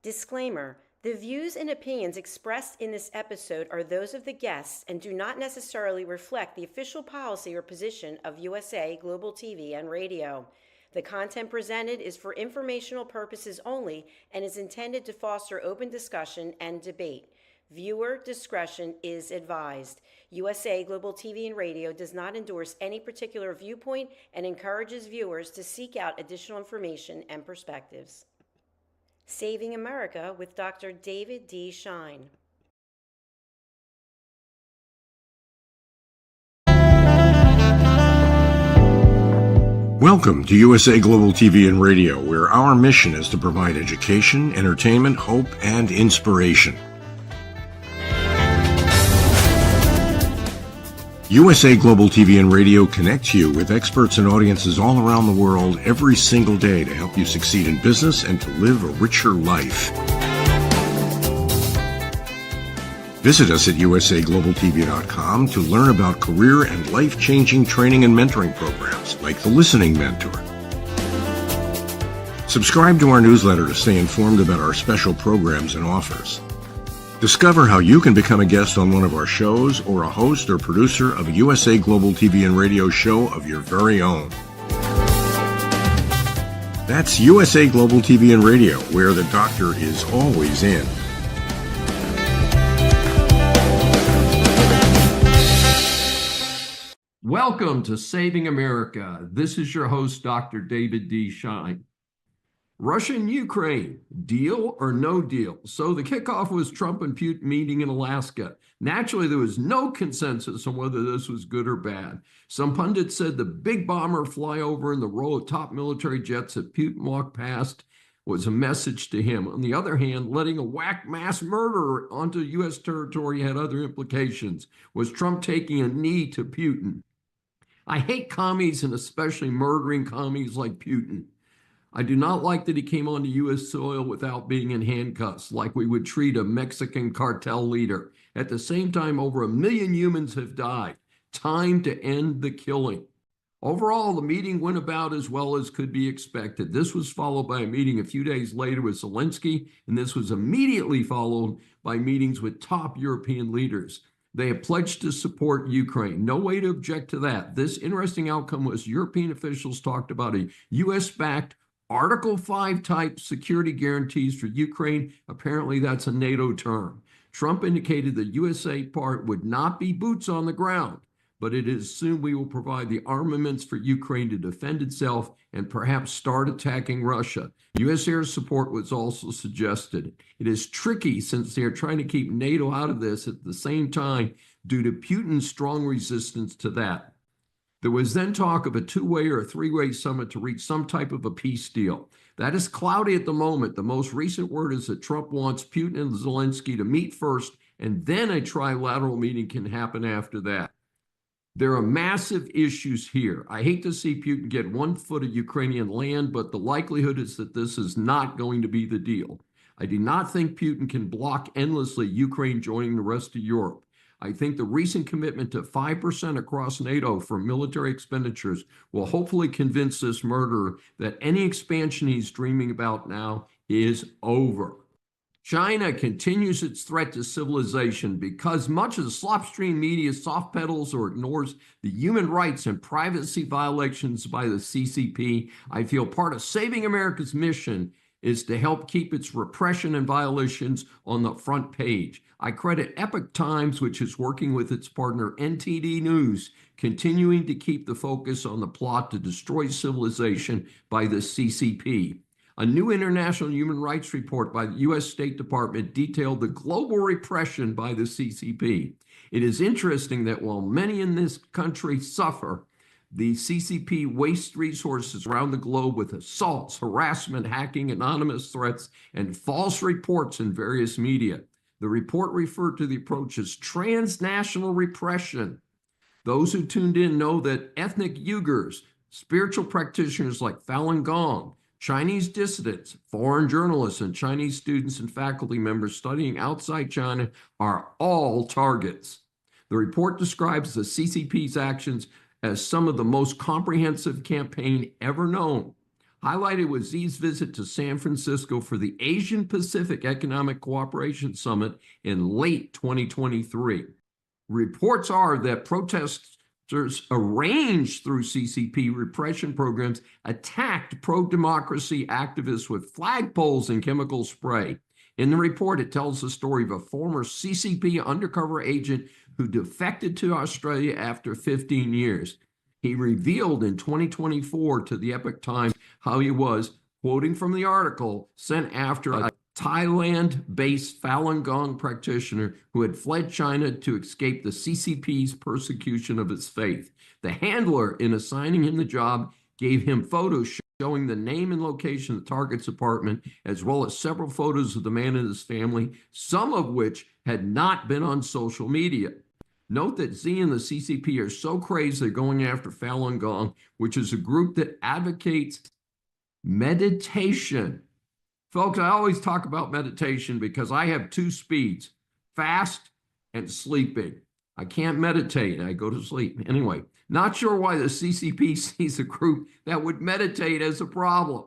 Disclaimer: the views and opinions expressed in this episode are those of the guests and do not necessarily reflect the official policy or position of USA Global TV and Radio. The content presented is for informational purposes only and is intended to foster open discussion and debate. Viewer discretion is advised. USA Global TV and Radio does not endorse any particular viewpoint and encourages viewers to seek out additional information and perspectives. Saving America with Dr. David D. Schein. Welcome to USA Global TV and Radio, where our mission is to provide education, entertainment, hope, and inspiration. USA Global TV and Radio connects you with experts and audiences all around the world every single day to help you succeed in business and to live a richer life. Visit us at usaglobaltv.com to learn about career and life-changing training and mentoring programs like the Listening Mentor. Subscribe to our newsletter to stay informed about our special programs and offers. Discover how you can become a guest on one of our shows or a host or producer of a USA Global TV and Radio show of your very own. That's USA Global TV and Radio, where the doctor is always in. Welcome to Saving America. This is your host, Dr. David D. Schein. Russia and Ukraine, deal or no deal? So the kickoff was Trump and Putin meeting in Alaska. Naturally, there was no consensus on whether this was good or bad. Some pundits said the big bomber flyover in the row of top military jets that Putin walked past was a message to him. On the other hand, letting a whack mass murderer onto U.S. territory had other implications. Was Trump taking a knee to Putin? I hate commies and especially murdering commies like Putin. I do not like that he came onto U.S. soil without being in handcuffs, like we would treat a Mexican cartel leader. At the same time, over 1 million humans have died. Time to end the killing. Overall, the meeting went about as well as could be expected. This was followed by a meeting a few days later with Zelensky, and this was immediately followed by meetings with top European leaders. They have pledged to support Ukraine. No way to object to that. This interesting outcome was European officials talked about a U.S.-backed Article 5 type security guarantees for Ukraine. Apparently that's a NATO term. Trump indicated the USA part would not be boots on the ground, but it is assumed we will provide the armaments for Ukraine to defend itself and perhaps start attacking Russia. U.S. air support was also suggested. It is tricky since they are trying to keep NATO out of this at the same time due to Putin's strong resistance to that. There was then talk of a two-way or a three-way summit to reach some type of a peace deal. That is cloudy at the moment. The most recent word is that Trump wants Putin and Zelensky to meet first, and then a trilateral meeting can happen after that. There are massive issues here. I hate to see Putin get 1 foot of Ukrainian land, but the likelihood is that this is not going to be the deal. I do not think Putin can block endlessly Ukraine joining the rest of Europe. I think the recent commitment to 5% across NATO for military expenditures will hopefully convince this murderer that any expansion he's dreaming about now is over. China continues its threat to civilization because much of the slopstream media soft pedals or ignores the human rights and privacy violations by the CCP. I feel part of Saving America's mission is to help keep its repression and violations on the front page. I credit Epoch Times, which is working with its partner NTD News, continuing to keep the focus on the plot to destroy civilization by the CCP. A new international human rights report by the U.S. State Department detailed the global repression by the CCP. It is interesting that while many in this country suffer, the CCP wastes resources around the globe with assaults, harassment, hacking, anonymous threats, and false reports in various media. The report referred to the approach as transnational repression. Those who tuned in know that ethnic Uyghurs, spiritual practitioners like Falun Gong, Chinese dissidents, foreign journalists, and Chinese students and faculty members studying outside China are all targets. The report describes the CCP's actions as some of the most comprehensive campaign ever known. Highlighted was Xi's visit to San Francisco for the Asian Pacific Economic Cooperation Summit in late 2023. Reports are that protesters arranged through CCP repression programs attacked pro-democracy activists with flagpoles and chemical spray. In the report, it tells the story of a former CCP undercover agent who defected to Australia after 15 years. He revealed in 2024 to the Epoch Times how he was, quoting from the article, sent after a Thailand-based Falun Gong practitioner who had fled China to escape the CCP's persecution of his faith. The handler, in assigning him the job, gave him photos showing the name and location of the target's apartment, as well as several photos of the man and his family, some of which had not been on social media. Note that Xi and the CCP are so crazy they're going after Falun Gong, which is a group that advocates meditation. Folks, I always talk about meditation because I have two speeds, fast and sleeping. I can't meditate, I go to sleep. Anyway, not sure why the CCP sees a group that would meditate as a problem.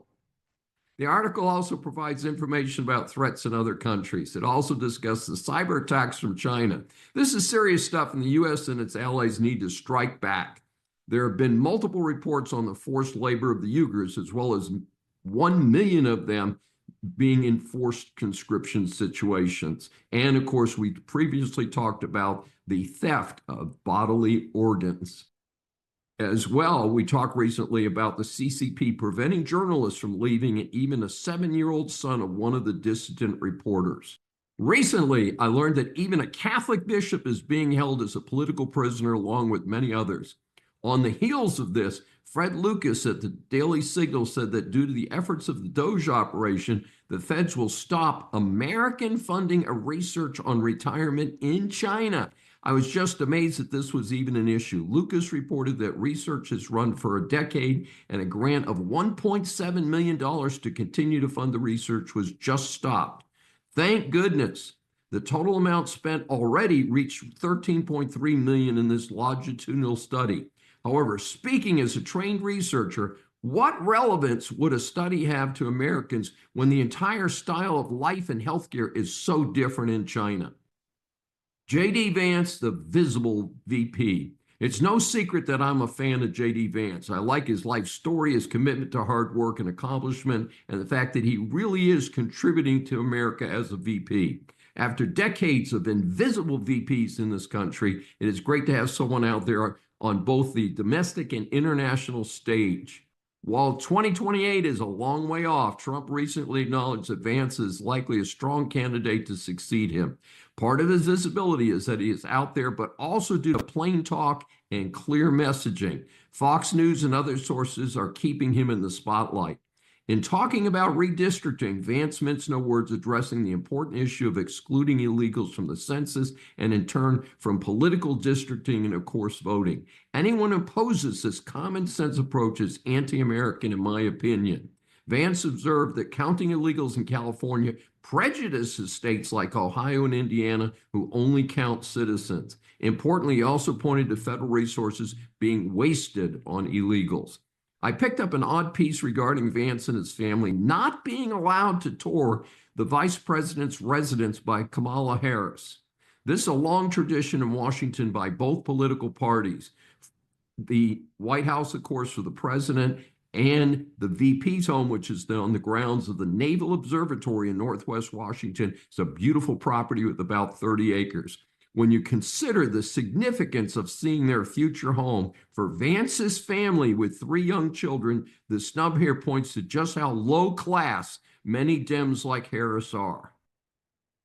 The article also provides information about threats in other countries. It also discusses cyber attacks from China. This is serious stuff, and the U.S. and its allies need to strike back. There have been multiple reports on the forced labor of the Uyghurs, as well as 1 million of them being in forced conscription situations. And of course, we previously talked about the theft of bodily organs. As well, we talked recently about the CCP preventing journalists from leaving even a 7-year-old son of one of the dissident reporters. Recently, I learned that even a Catholic bishop is being held as a political prisoner along with many others. On the heels of this, Fred Lucas at the Daily Signal said that due to the efforts of the Doge operation, the feds will stop American funding of research on retirement in China. I was just amazed that this was even an issue. Lucas reported that research has run for a decade and a grant of $1.7 million to continue to fund the research was just stopped. Thank goodness. The total amount spent already reached $13.3 million in this longitudinal study. However, speaking as a trained researcher, what relevance would a study have to Americans when the entire style of life and healthcare is so different in China? J.D. Vance, the visible VP. It's no secret that I'm a fan of J.D. Vance. I like his life story, his commitment to hard work and accomplishment, and the fact that he really is contributing to America as a VP. After decades of invisible VPs in this country, it is great to have someone out there on both the domestic and international stage. While 2028 is a long way off, Trump recently acknowledged that Vance is likely a strong candidate to succeed him. Part of his visibility is that he is out there, but also due to plain talk and clear messaging. Fox News and other sources are keeping him in the spotlight. In talking about redistricting, Vance minced no words addressing the important issue of excluding illegals from the census and in turn from political districting and of course voting. Anyone who opposes this common sense approach is anti-American in my opinion. Vance observed that counting illegals in California prejudices states like Ohio and Indiana who only count citizens. Importantly, he also pointed to federal resources being wasted on illegals. I picked up an odd piece regarding Vance and his family not being allowed to tour the vice president's residence by Kamala Harris. This is a long tradition in Washington by both political parties. The White House, of course, for the president, and the VP's home, which is on the grounds of the Naval Observatory in Northwest Washington. It's a beautiful property with about 30 acres. When you consider the significance of seeing their future home for Vance's family with 3 young children, the snub here points to just how low class many Dems like Harris are.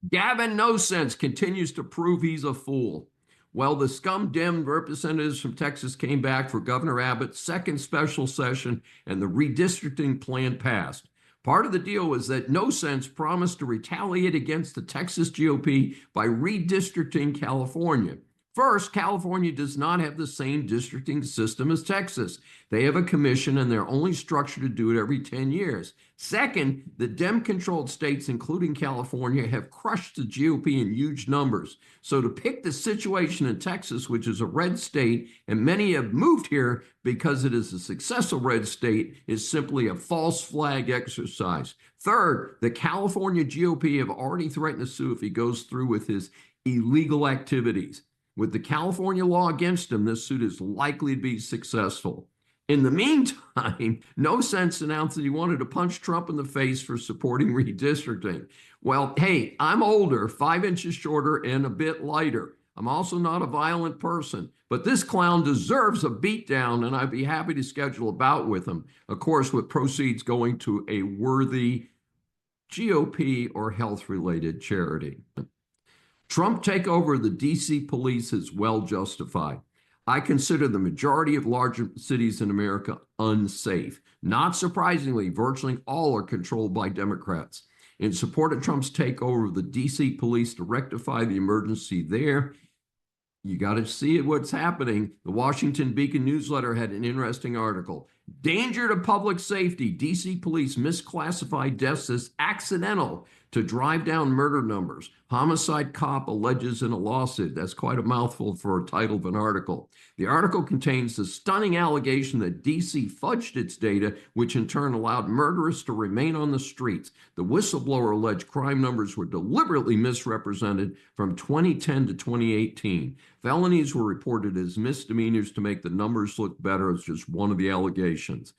Gavin No Sense continues to prove he's a fool. Well, the scum Dem representatives from Texas came back for Governor Abbott's second special session and the redistricting plan passed. Part of the deal was that No Sense promised to retaliate against the Texas GOP by redistricting California. First, California does not have the same districting system as Texas. They have a commission and they're only structured to do it every 10 years. Second, the Dem-controlled states, including California, have crushed the GOP in huge numbers. So to pick the situation in Texas, which is a red state, and many have moved here because it is a successful red state, is simply a false flag exercise. Third, the California GOP have already threatened to sue if he goes through with his illegal activities. With the California law against him, this suit is likely to be successful. In the meantime, No Sense announced that he wanted to punch Trump in the face for supporting redistricting. Well, hey, I'm older, 5 inches shorter, and a bit lighter. I'm also not a violent person, but this clown deserves a beatdown, and I'd be happy to schedule a bout with him. Of course, with proceeds going to a worthy GOP or health-related charity. Trump takeover of the D.C. police is well justified. I consider the majority of larger cities in America unsafe. Not surprisingly, virtually all are controlled by Democrats. In support of Trump's takeover of the D.C. police to rectify the emergency there, you got to see what's happening. The Washington Beacon newsletter had an interesting article. Danger to public safety. D.C. police misclassified deaths as accidental to drive down murder numbers. Homicide cop alleges in a lawsuit. That's quite a mouthful for a title of an article. The article contains the stunning allegation that D.C. fudged its data, which in turn allowed murderers to remain on the streets. The whistleblower alleged crime numbers were deliberately misrepresented from 2010 to 2018. Felonies were reported as misdemeanors to make the numbers look better, as just one of the allegations.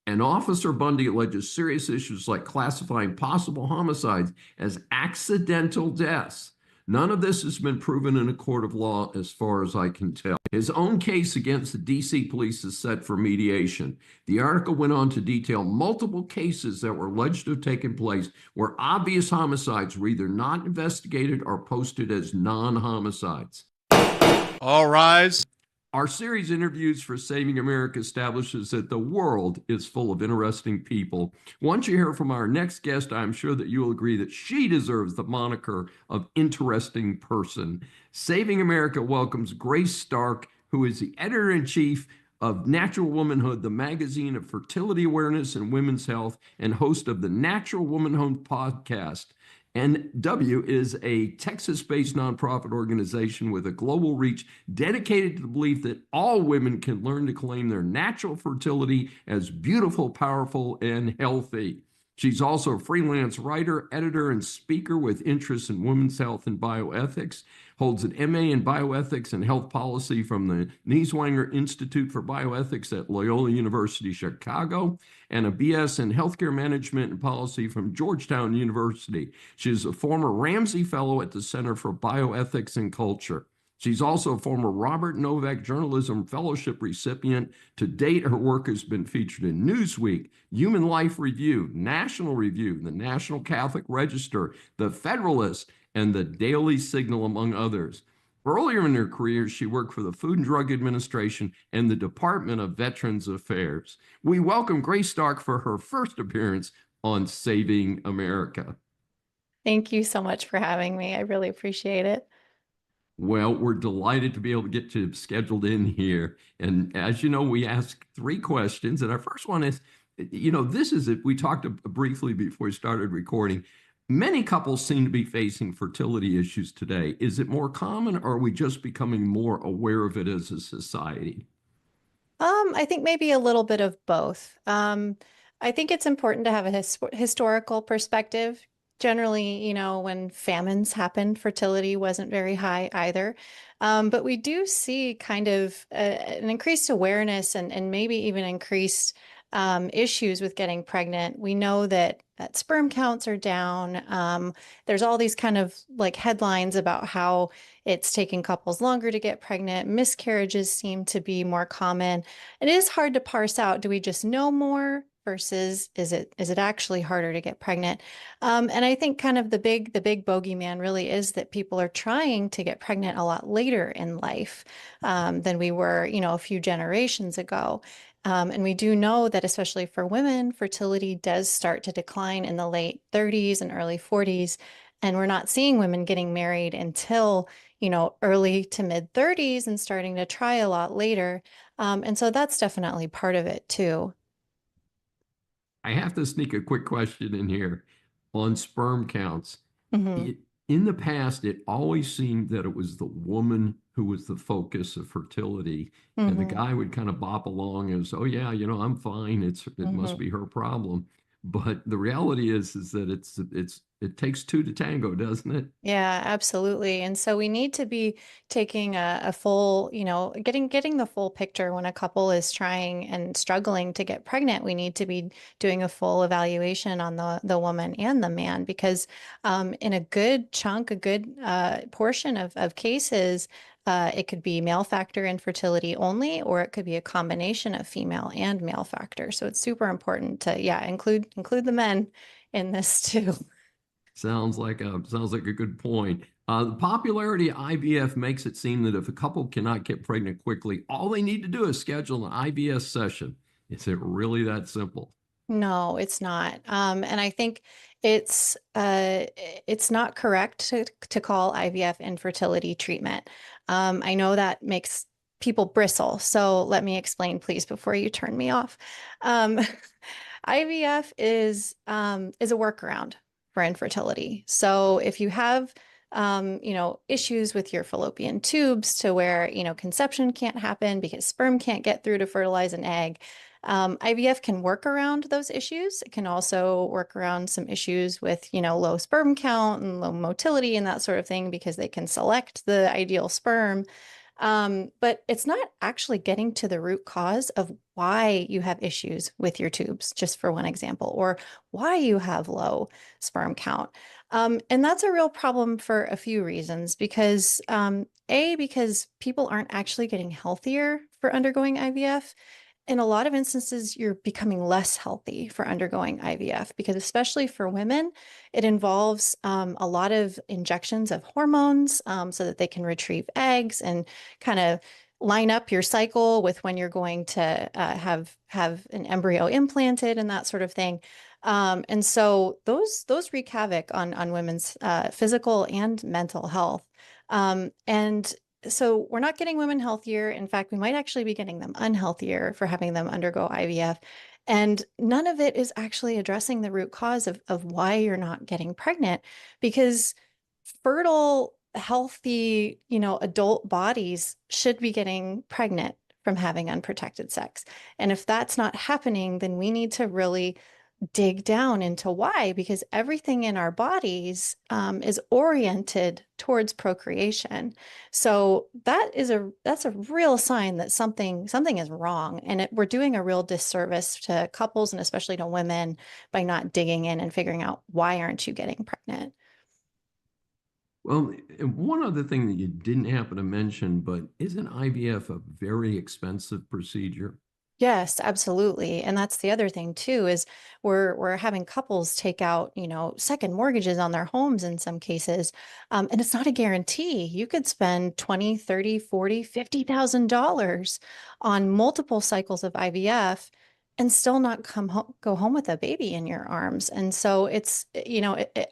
And Officer Bundy alleges serious issues like classifying possible homicides as accidental deaths. None of this has been proven in a court of law as far as I can tell. His own case against the D.C. police is set for mediation. The article went on to detail multiple cases that were alleged to have taken place where obvious homicides were either not investigated or posted as non-homicides. All rise. Our series Interviews for Saving America establishes that the world is full of interesting people. Once you hear from our next guest, I'm sure that you will agree that she deserves the moniker of interesting person. Saving America welcomes Grace Stark, who is the editor-in-chief of Natural Womanhood, the magazine of fertility awareness and women's health, and host of the Natural Womanhood podcast. NW is a Texas-based nonprofit organization with a global reach dedicated to the belief that all women can learn to claim their natural fertility as beautiful, powerful, and healthy. She's also a freelance writer, editor, and speaker with interests in women's health and bioethics, holds an MA in bioethics and health policy from the Nieswanger Institute for Bioethics at Loyola University, Chicago, and a BS in healthcare management and policy from Georgetown University. She is a former Ramsey Fellow at the Center for Bioethics and Culture. She's also a former Robert Novak Journalism Fellowship recipient. To date, her work has been featured in Newsweek, Human Life Review, National Review, the National Catholic Register, The Federalist, and the Daily Signal, among others. Earlier in her career, she worked for the Food and Drug Administration and the Department of Veterans Affairs. We welcome Grace Stark for her first appearance on Saving America. Thank you so much for having me. I really appreciate it. Well, we're delighted to be able to get you scheduled in here. And as you know, we ask 3 questions. And our first one is, this is it. We talked briefly before we started recording. Many couples seem to be facing fertility issues today. Is it more common, or are we just becoming more aware of it as a society? I think maybe a little bit of both. I think it's important to have a historical perspective. Generally, when famines happened, fertility wasn't very high either. But we do see kind of an increased awareness and maybe even increased issues with getting pregnant. We know that sperm counts are down. There's all these kind of like headlines about how it's taking couples longer to get pregnant. Miscarriages seem to be more common. It is hard to parse out. Do we just know more versus is it actually harder to get pregnant? And I think kind of the big bogeyman really is that people are trying to get pregnant a lot later in life than we were, a few generations ago. And we do know that especially for women, fertility does start to decline in the late 30s and early 40s. And we're not seeing women getting married until, early to mid 30s and starting to try a lot later. And so that's definitely part of it too. I have to sneak a quick question in here on sperm counts. Hmm. It, in the past, it always seemed that it was the woman who was the focus of fertility, and the Hmm. guy would kind of bop along as, "Oh yeah, I'm fine. It must Hmm. be her problem." But the reality is that it takes two to tango, doesn't it? Yeah, absolutely. And so we need to be taking a full, getting the full picture when a couple is trying and struggling to get pregnant. We need to be doing a full evaluation on the woman and the man because in a good chunk, a good portion of cases, it could be male factor infertility only, or it could be a combination of female and male factor. So it's super important to, yeah, include the men in this too. Sounds like a good point. The popularity of IVF makes it seem that if a couple cannot get pregnant quickly, all they need to do is schedule an IVF session. Is it really that simple? No, it's not. And I think it's uh, it's not correct to call IVF infertility treatment. I know that makes people bristle. So let me explain, please, before you turn me off. Um, IVF is a workaround for infertility. So if you have issues with your fallopian tubes to where, conception can't happen because sperm can't get through to fertilize an egg. IVF can work around those issues. It can also work around some issues with, low sperm count and low motility and that sort of thing because they can select the ideal sperm. But it's not actually getting to the root cause of why you have issues with your tubes, just for one example, or why you have low sperm count. And that's a real problem for a few reasons because because people aren't actually getting healthier for undergoing IVF. In a lot of instances, you're becoming less healthy for undergoing IVF because, especially for women, it involves a lot of injections of hormones so that they can retrieve eggs and kind of line up your cycle with when you're going to have an embryo implanted and that sort of thing. And so those wreak havoc on women's physical and mental health. And so we're not getting women healthier. In fact, we might actually be getting them unhealthier for having them undergo IVF. And none of it is actually addressing the root cause of why you're not getting pregnant because fertile, healthy, adult bodies should be getting pregnant from having unprotected sex. And if that's not happening, then we need to really dig down into why, because everything in our bodies is oriented towards procreation. So that's a real sign that something is wrong, and we're doing a real disservice to couples and especially to women by not digging in and figuring out why aren't you getting pregnant. Well, and one other thing that you didn't happen to mention, but isn't IVF a very expensive procedure? Yes, absolutely. And that's the other thing too, is we're having couples take out, second mortgages on their homes in some cases. And it's not a guarantee. You could spend 20, 30, 40, $50,000 on multiple cycles of IVF and still not go home with a baby in your arms. And so it's,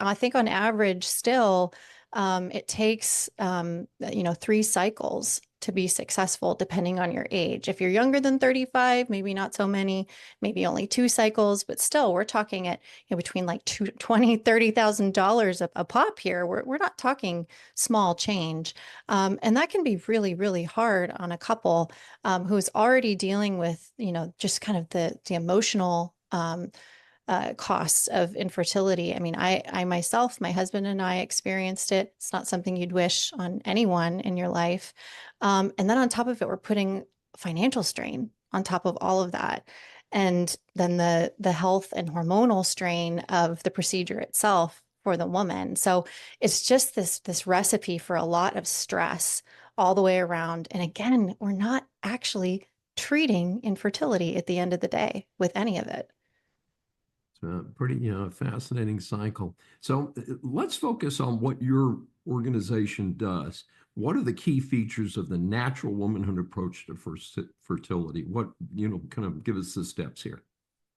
I think on average still, it takes, 3 cycles to be successful, depending on your age. If you're younger than 35, maybe not so many, maybe only 2 cycles, but still, we're talking at between like $30,000 a pop here. We're not talking small change, and that can be really, really hard on a couple who's already dealing with just kind of the emotional. Costs of infertility. I mean, I myself, my husband and I experienced it. It's not something you'd wish on anyone in your life. And then on top of it, we're putting financial strain on top of all of that. And then the health and hormonal strain of the procedure itself for the woman. So it's just this recipe for a lot of stress all the way around. And again, we're not actually treating infertility at the end of the day with any of it. It's a pretty fascinating cycle. So let's focus on what your organization does. What are the key features of the natural womanhood approach to fertility? What, kind of give us the steps here.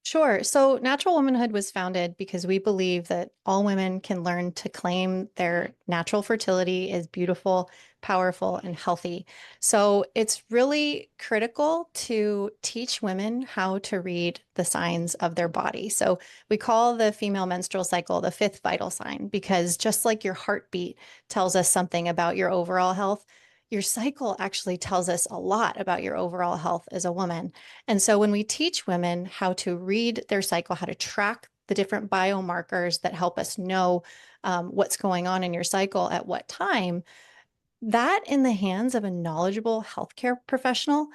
Sure. So Natural Womanhood was founded because we believe that all women can learn to claim their natural fertility is beautiful, powerful, and healthy. So it's really critical to teach women how to read the signs of their body. So we call the female menstrual cycle the fifth vital sign because just like your heartbeat tells us something about your overall health, your cycle actually tells us a lot about your overall health as a woman. And so when we teach women how to read their cycle, how to track the different biomarkers that help us know what's going on in your cycle at what time, that in the hands of a knowledgeable healthcare professional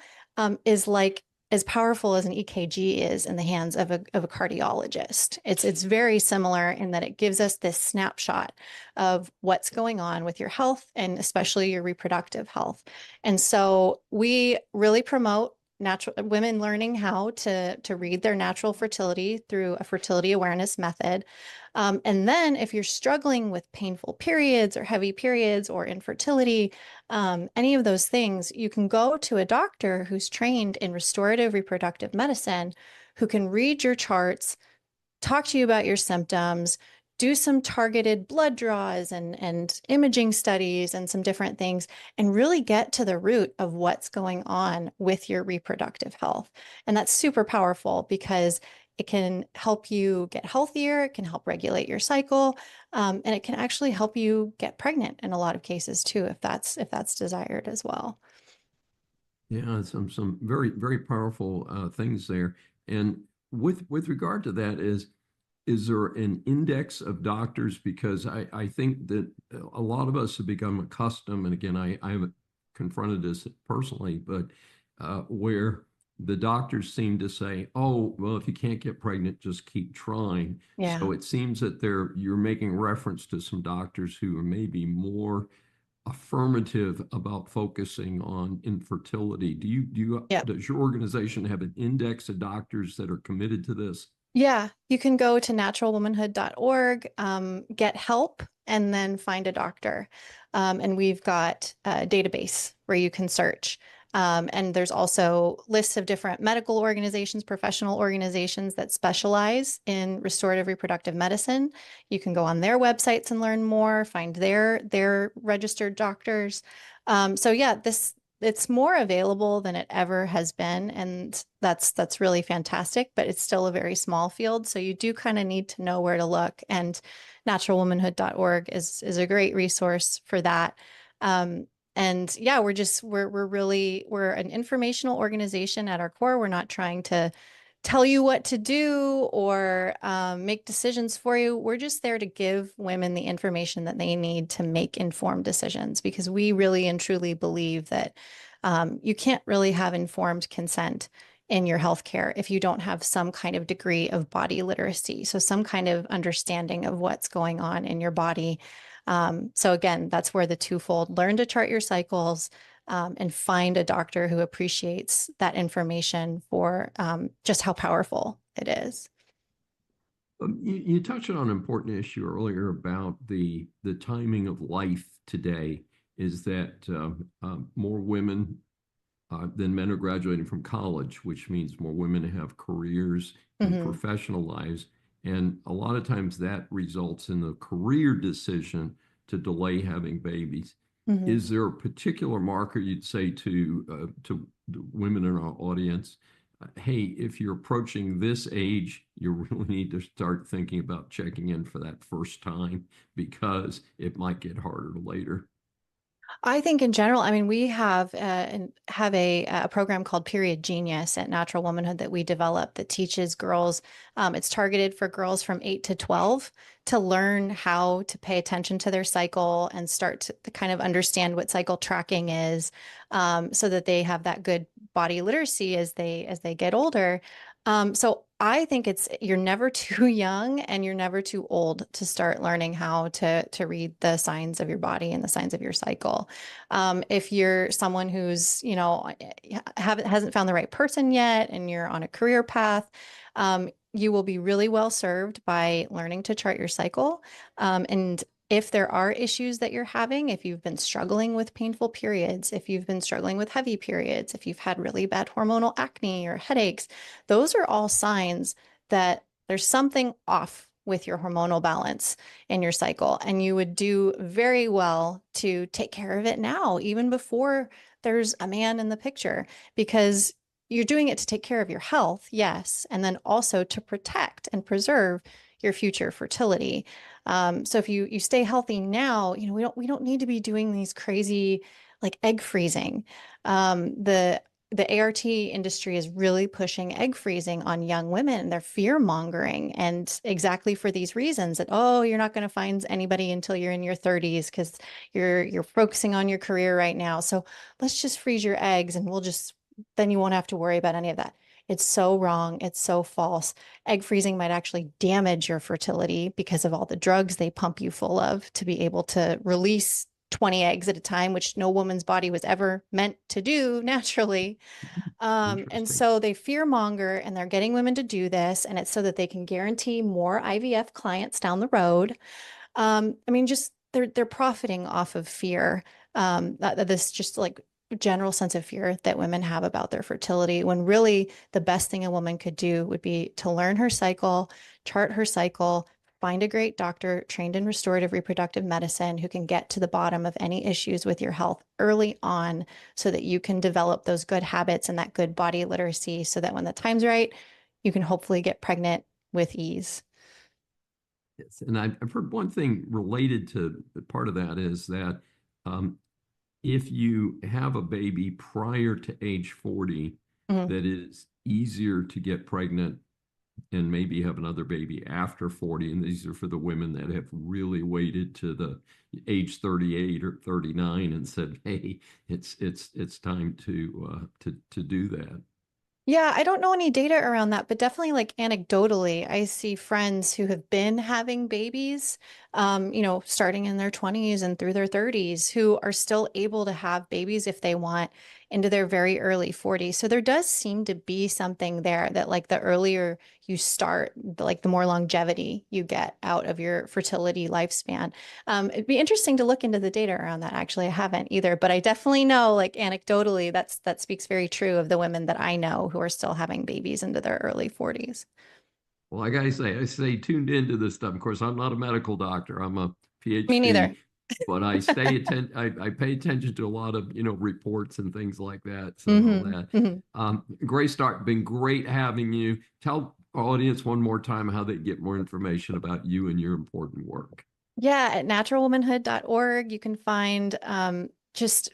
is like as powerful as an EKG is in the hands of a cardiologist. It's very similar in that it gives us this snapshot of what's going on with your health and especially your reproductive health. And so we really promote natural women learning how to read their natural fertility through a fertility awareness method. And then if you're struggling with painful periods or heavy periods or infertility, any of those things, you can go to a doctor who's trained in restorative reproductive medicine who can read your charts, talk to you about your symptoms, do some targeted blood draws and imaging studies and some different things, and really get to the root of what's going on with your reproductive health. And that's super powerful because it can help you get healthier, it can help regulate your cycle, and it can actually help you get pregnant in a lot of cases too, if that's desired as well. Yeah, some very powerful things there. And with regard to that, is there an index of doctors? Because I think that a lot of us have become accustomed, and again, I haven't confronted this personally, but where the doctors seem to say, "Oh, well, if you can't get pregnant, just keep trying." Yeah. So it seems that you're making reference to some doctors who are maybe more affirmative about focusing on infertility. Yep. Does your organization have an index of doctors that are committed to this? Yeah, you can go to naturalwomanhood.org, get help, and then find a doctor. And we've got a database where you can search. And there's also lists of different medical organizations, professional organizations that specialize in restorative reproductive medicine. You can go on their websites and learn more, find their registered doctors. So yeah, it's more available than it ever has been, and that's really fantastic, but it's still a very small field. So you do kind of need to know where to look. And naturalwomanhood.org is a great resource for that. And yeah, we're an informational organization at our core. We're not trying to tell you what to do or make decisions for you. We're just there to give women the information that they need to make informed decisions because we really and truly believe that you can't really have informed consent in your healthcare if you don't have some kind of degree of body literacy. So some kind of understanding of what's going on in your body. So again, that's where the twofold learn to chart your cycles and find a doctor who appreciates that information for just how powerful it is. You touched on an important issue earlier about the timing of life today. Is that more women than men are graduating from college, which means more women have careers and professional lives. And a lot of times that results in the career decision to delay having babies. Is there a particular marker you'd say to the women in our audience? Hey, if you're approaching this age, you really need to start thinking about checking in for that first time because it might get harder later. I think in general, I mean, we have a program called Period Genius at Natural Womanhood that we developed that teaches girls. It's targeted for girls from 8 to 12 to learn how to pay attention to their cycle and start to kind of understand what cycle tracking is, so that they have that good body literacy as they get older. So I think you're never too young and you're never too old to start learning how to read the signs of your body and the signs of your cycle. If you're someone who's, hasn't found the right person yet and you're on a career path, you will be really well served by learning to chart your cycle. And if there are issues that you're having, if you've been struggling with painful periods, if you've been struggling with heavy periods, if you've had really bad hormonal acne or headaches, those are all signs that there's something off with your hormonal balance in your cycle, and you would do very well to take care of it now, even before there's a man in the picture, because you're doing it to take care of your health, yes, and then also to protect and preserve your future fertility. So if you stay healthy now, we don't need to be doing these crazy like egg freezing. The ART industry is really pushing egg freezing on young women. They're fear mongering, and exactly for these reasons that, oh, you're not going to find anybody until you're in your 30s because you're focusing on your career right now. So let's just freeze your eggs and then you won't have to worry about any of that. It's so wrong. It's so false. Egg freezing might actually damage your fertility because of all the drugs they pump you full of to be able to release 20 eggs at a time, which no woman's body was ever meant to do naturally. And so they fear monger, and they're getting women to do this. And it's so that they can guarantee more IVF clients down the road. I mean, just they're profiting off of fear. This just like general sense of fear that women have about their fertility, when really the best thing a woman could do would be to learn her cycle, chart her cycle, find a great doctor trained in restorative reproductive medicine who can get to the bottom of any issues with your health early on, so that you can develop those good habits and that good body literacy, so that when the time's right, you can hopefully get pregnant with ease. Yes, and I've heard one thing related to part of that is that if you have a baby prior to age 40, that is easier to get pregnant and maybe have another baby after 40. And these are for the women that have really waited to the age 38 or 39 and said, hey, it's time to do that. Yeah, I don't know any data around that, but definitely like anecdotally, I see friends who have been having babies, starting in their 20s and through their 30s, who are still able to have babies if they want into their very early 40s. So there does seem to be something there that like the earlier you start, like the more longevity you get out of your fertility lifespan. It'd be interesting to look into the data around that. Actually, I haven't either, but I definitely know, like anecdotally, that speaks very true of the women that I know who are still having babies into their early 40s. Well, like I stay tuned into this stuff. Of course, I'm not a medical doctor. I'm a PhD. Me neither. But I I pay attention to a lot of, reports and things like that. So all that. Great start. Been great having you. Tell our audience one more time how they get more information about you and your important work. Yeah, at naturalwomanhood.org, you can find just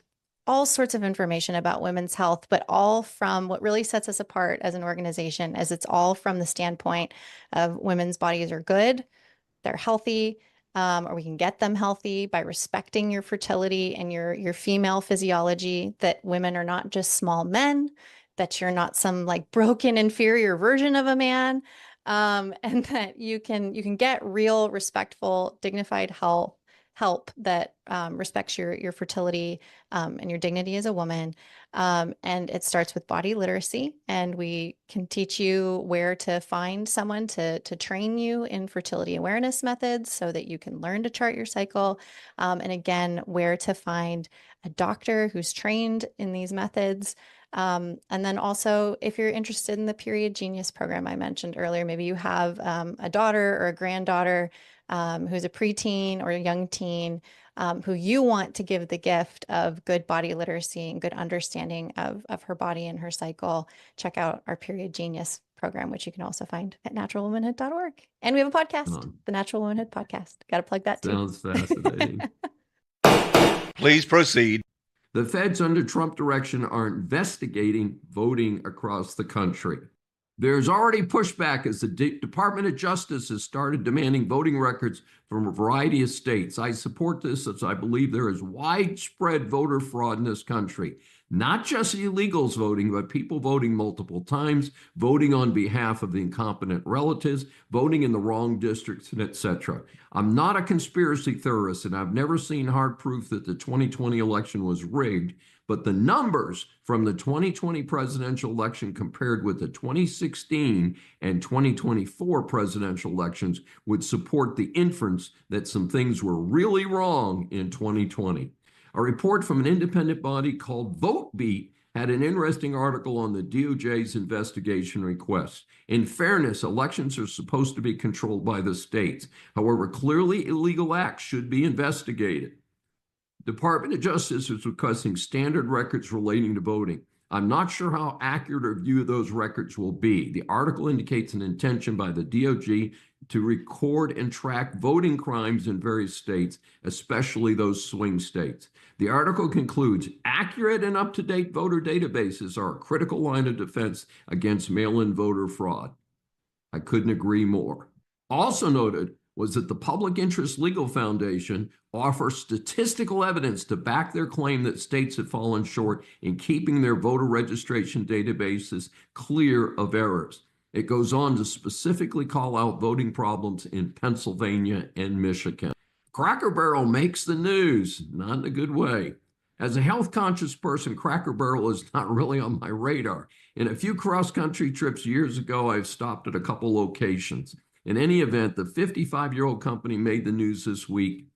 all sorts of information about women's health, but all from what really sets us apart as an organization, as it's all from the standpoint of women's bodies are good, they're healthy, or we can get them healthy by respecting your fertility and your female physiology, that women are not just small men, that you're not some like broken inferior version of a man, and that you can get real, respectful, dignified help that respects your fertility and your dignity as a woman. And it starts with body literacy, and we can teach you where to find someone to train you in fertility awareness methods so that you can learn to chart your cycle. And again, where to find a doctor who's trained in these methods. And then also, if you're interested in the Period Genius program I mentioned earlier, maybe you have a daughter or a granddaughter who's a preteen or a young teen, who you want to give the gift of good body literacy and good understanding of her body and her cycle, check out our Period Genius program, which you can also find at naturalwomanhood.org. And we have a podcast, the Natural Womanhood Podcast. Got to plug that too. Sounds fascinating. Please proceed. The feds under Trump direction are investigating voting across the country. There's already pushback as the Department of Justice has started demanding voting records from a variety of states. I support this, as I believe there is widespread voter fraud in this country. Not just illegals voting, but people voting multiple times, voting on behalf of the incompetent relatives, voting in the wrong districts, etc. I'm not a conspiracy theorist, and I've never seen hard proof that the 2020 election was rigged, but the numbers from the 2020 presidential election compared with the 2016 and 2024 presidential elections would support the inference that some things were really wrong in 2020. A report from an independent body called VoteBeat had an interesting article on the DOJ's investigation request. In fairness, elections are supposed to be controlled by the states. However, clearly illegal acts should be investigated. Department of Justice is requesting standard records relating to voting. I'm not sure how accurate a view of those records will be. The article indicates an intention by the DOJ to record and track voting crimes in various states, especially those swing states. The article concludes, accurate and up-to-date voter databases are a critical line of defense against mail-in voter fraud. I couldn't agree more. Also noted was that the Public Interest Legal Foundation offers statistical evidence to back their claim that states have fallen short in keeping their voter registration databases clear of errors. It goes on to specifically call out voting problems in Pennsylvania and Michigan. Cracker Barrel makes the news, not in a good way. As a health-conscious person, Cracker Barrel is not really on my radar. In a few cross-country trips years ago, I've stopped at a couple locations. In any event, the 55-year-old company made the news this week,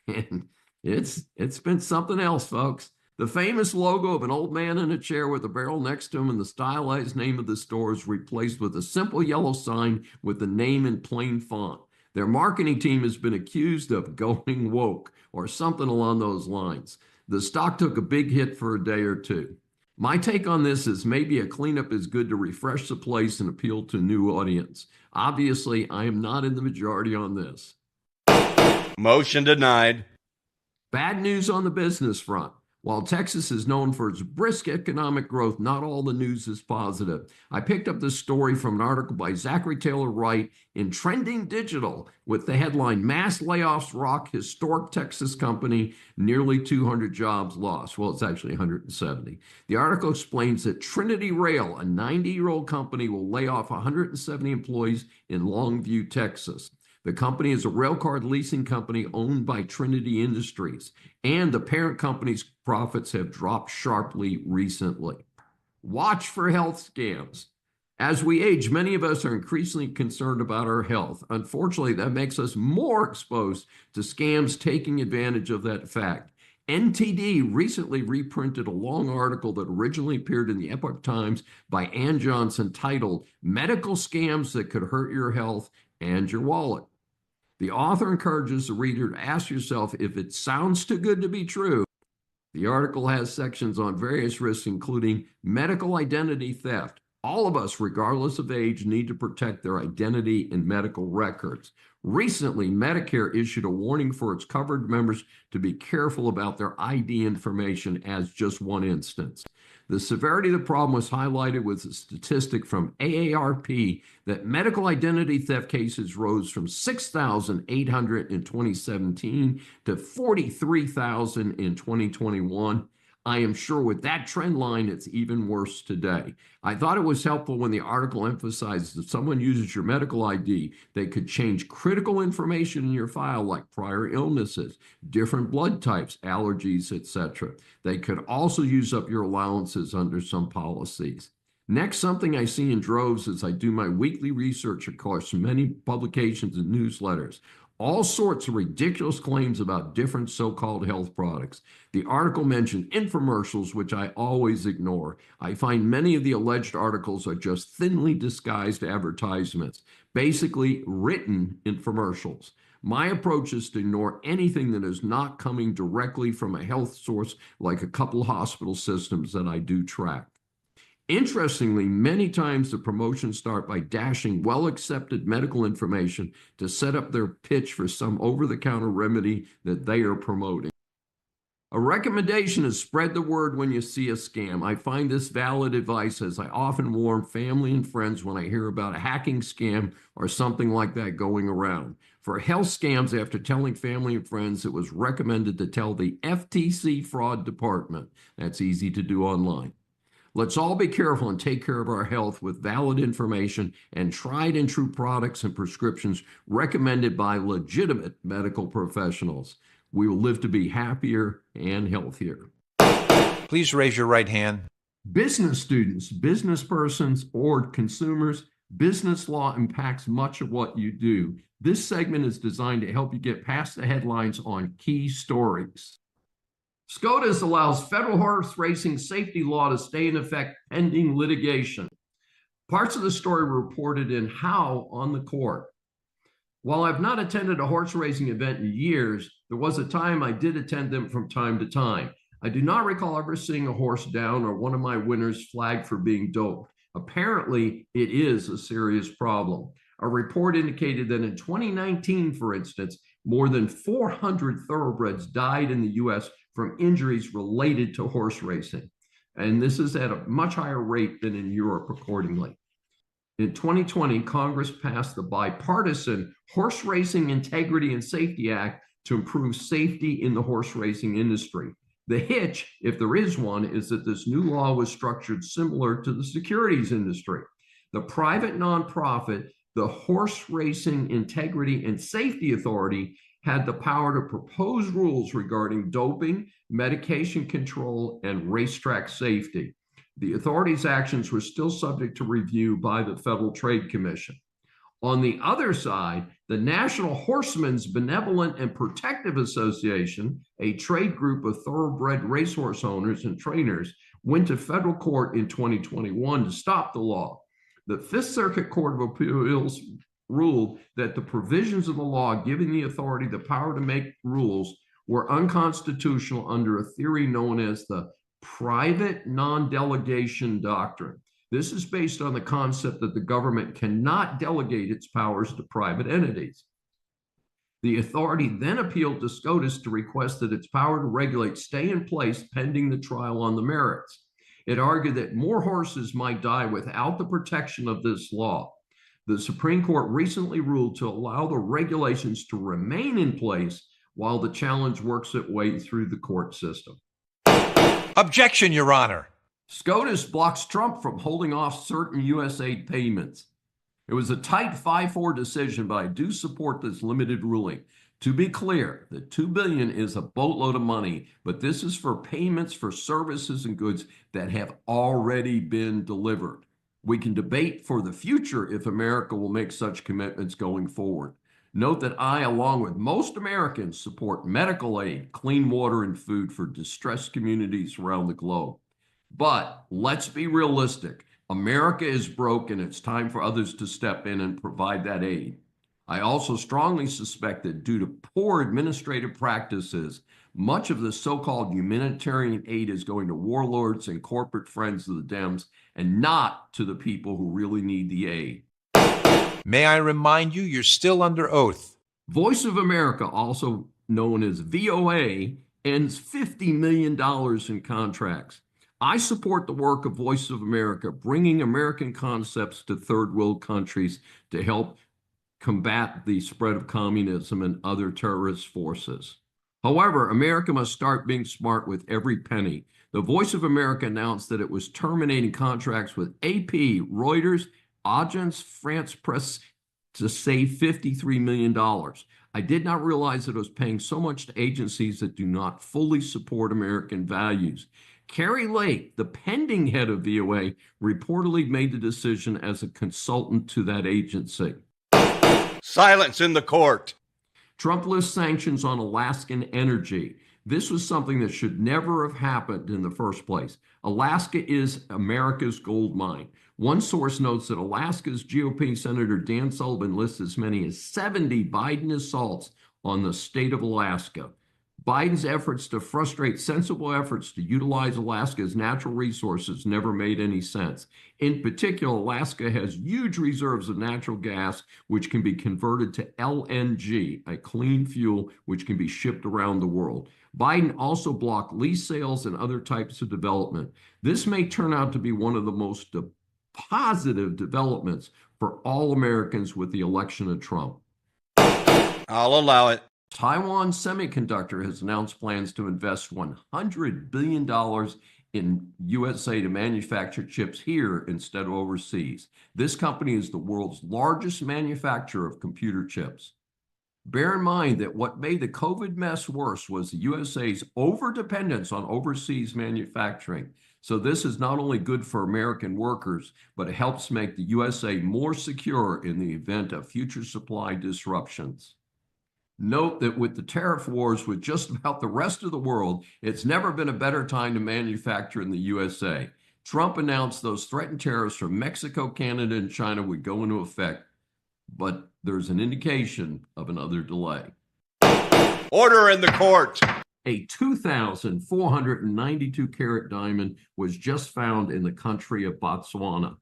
and it's been something else, folks. The famous logo of an old man in a chair with a barrel next to him and the stylized name of the store is replaced with a simple yellow sign with the name in plain font. Their marketing team has been accused of going woke or something along those lines. The stock took a big hit for a day or two. My take on this is maybe a cleanup is good to refresh the place and appeal to a new audience. Obviously, I am not in the majority on this. Motion denied. Bad news on the business front. While Texas is known for its brisk economic growth, not all the news is positive. I picked up this story from an article by Zachary Taylor Wright in Trending Digital with the headline, Mass Layoffs Rock Historic Texas Company, Nearly 200 Jobs Lost. Well, it's actually 170. The article explains that Trinity Rail, a 90-year-old company, will lay off 170 employees in Longview, Texas. The company is a railcar leasing company owned by Trinity Industries, and the parent company's profits have dropped sharply recently. Watch for health scams. As we age, many of us are increasingly concerned about our health. Unfortunately, that makes us more exposed to scams taking advantage of that fact. NTD recently reprinted a long article that originally appeared in the Epoch Times by Ann Johnson titled, Medical Scams That Could Hurt Your Health and Your Wallet. The author encourages the reader to ask yourself if it sounds too good to be true. The article has sections on various risks, including medical identity theft. All of us, regardless of age, need to protect their identity and medical records. Recently, Medicare issued a warning for its covered members to be careful about their ID information as just one instance. The severity of the problem was highlighted with a statistic from AARP that medical identity theft cases rose from 6,800 in 2017 to 43,000 in 2021. I am sure with that trend line, it's even worse today. I thought it was helpful when the article emphasized that if someone uses your medical ID, they could change critical information in your file like prior illnesses, different blood types, allergies, etc. They could also use up your allowances under some policies. Next, something I see in droves as I do my weekly research across many publications and newsletters. All sorts of ridiculous claims about different so-called health products. The article mentioned infomercials, which I always ignore. I find many of the alleged articles are just thinly disguised advertisements, basically written infomercials. My approach is to ignore anything that is not coming directly from a health source like a couple hospital systems that I do track. Interestingly, many times the promotions start by dashing well-accepted medical information to set up their pitch for some over-the-counter remedy that they are promoting. A recommendation is spread the word when you see a scam. I find this valid advice as I often warn family and friends when I hear about a hacking scam or something like that going around. For health scams, after telling family and friends, it was recommended to tell the FTC fraud department. That's easy to do online. Let's all be careful and take care of our health with valid information and tried and true products and prescriptions recommended by legitimate medical professionals. We will live to be happier and healthier. Please raise your right hand. Business students, business persons, or consumers, business law impacts much of what you do. This segment is designed to help you get past the headlines on key stories. SCOTUS allows federal horse racing safety law to stay in effect pending litigation. Parts of the story were reported in How on the Court. While I've not attended a horse racing event in years, there was a time I did attend them from time to time. I do not recall ever seeing a horse down or one of my winners flagged for being doped. Apparently, it is a serious problem. A report indicated that in 2019, for instance, more than 400 thoroughbreds died in the U.S. from injuries related to horse racing. And this is at a much higher rate than in Europe, accordingly. In 2020, Congress passed the bipartisan Horse Racing Integrity and Safety Act to improve safety in the horse racing industry. The hitch, if there is one, is that this new law was structured similar to the securities industry. The private nonprofit, the Horse Racing Integrity and Safety Authority, had the power to propose rules regarding doping, medication control, and racetrack safety. The authority's actions were still subject to review by the Federal Trade Commission. On the other side, the National Horsemen's Benevolent and Protective Association, a trade group of thoroughbred racehorse owners and trainers, went to federal court in 2021 to stop the law. The Fifth Circuit Court of Appeals ruled that the provisions of the law giving the authority the power to make rules were unconstitutional under a theory known as the private non-delegation doctrine. This is based on the concept that the government cannot delegate its powers to private entities. The authority then appealed to SCOTUS to request that its power to regulate stay in place pending the trial on the merits. It argued that more horses might die without the protection of this law. The Supreme Court recently ruled to allow the regulations to remain in place while the challenge works its way through the court system. Objection, Your Honor. SCOTUS blocks Trump from holding off certain U.S. aid payments. It was a tight 5-4 decision, but I do support this limited ruling. To be clear, the $2 billion is a boatload of money, but this is for payments for services and goods that have already been delivered. We can debate for the future if America will make such commitments going forward. Note that I, along with most Americans, support medical aid, clean water, and food for distressed communities around the globe. But let's be realistic. America is broke, and it's time for others to step in and provide that aid. I also strongly suspect that due to poor administrative practices, much of the so-called humanitarian aid is going to warlords and corporate friends of the Dems and not to the people who really need the aid. May I remind you, you're still under oath. Voice of America, also known as VOA, ends $50 million in contracts. I support the work of Voice of America, bringing American concepts to third world countries to help combat the spread of communism and other terrorist forces. However, America must start being smart with every penny. The Voice of America announced that it was terminating contracts with AP, Reuters, Agence France Presse to save $53 million. I did not realize that it was paying so much to agencies that do not fully support American values. Carrie Lake, the pending head of VOA, reportedly made the decision as a consultant to that agency. Silence in the court. Trump lifts sanctions on Alaskan energy. This was something that should never have happened in the first place. Alaska is America's gold mine. One source notes that Alaska's GOP Senator Dan Sullivan lists as many as 70 Biden assaults on the state of Alaska. Biden's efforts to frustrate sensible efforts to utilize Alaska's natural resources never made any sense. In particular, Alaska has huge reserves of natural gas, which can be converted to LNG, a clean fuel which can be shipped around the world. Biden also blocked lease sales and other types of development. This may turn out to be one of the most positive developments for all Americans with the election of Trump. I'll allow it. Taiwan Semiconductor has announced plans to invest $100 billion in USA to manufacture chips here instead of overseas. This company is the world's largest manufacturer of computer chips. Bear in mind that what made the COVID mess worse was the USA's overdependence on overseas manufacturing. So this is not only good for American workers, but it helps make the USA more secure in the event of future supply disruptions. Note that with the tariff wars with just about the rest of the world, it's never been a better time to manufacture in the USA. Trump announced those threatened tariffs from Mexico, Canada, and China would go into effect, but there's an indication of another delay. Order in the court. A 2,492 carat diamond was just found in the country of Botswana.